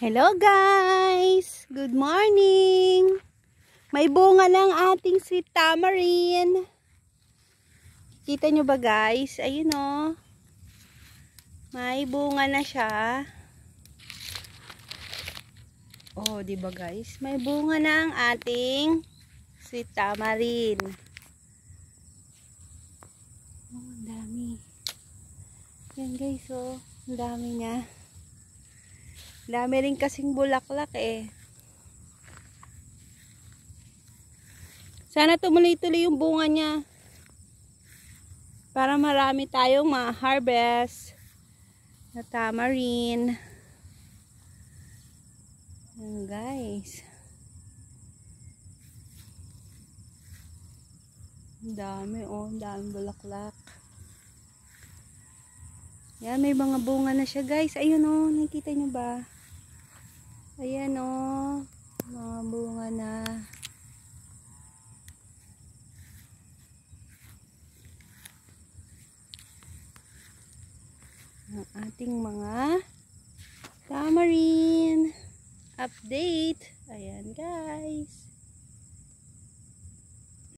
Hello guys! Good morning! May bunga ng ating sweet tamarind. Kita nyo ba guys? Ayun o. May bunga na siya. Oh, di ba guys? May bunga na ang ating sweet tamarind. Oh, ang dami. Yan guys, oh. Ang dami niya. Dami rin kasing bulaklak eh. Sana tumuloy-tuloy yung bunga niya. Para marami tayong ma-harvest na tamarind. Ayan guys. Ang dami oh. Ang daming bulaklak. Yan, may mga bunga na siya guys. Ayun oh. Nakikita nyo ba? Ayan oh, mga bunga na. Ang ating mga tamarind update. Ayan guys.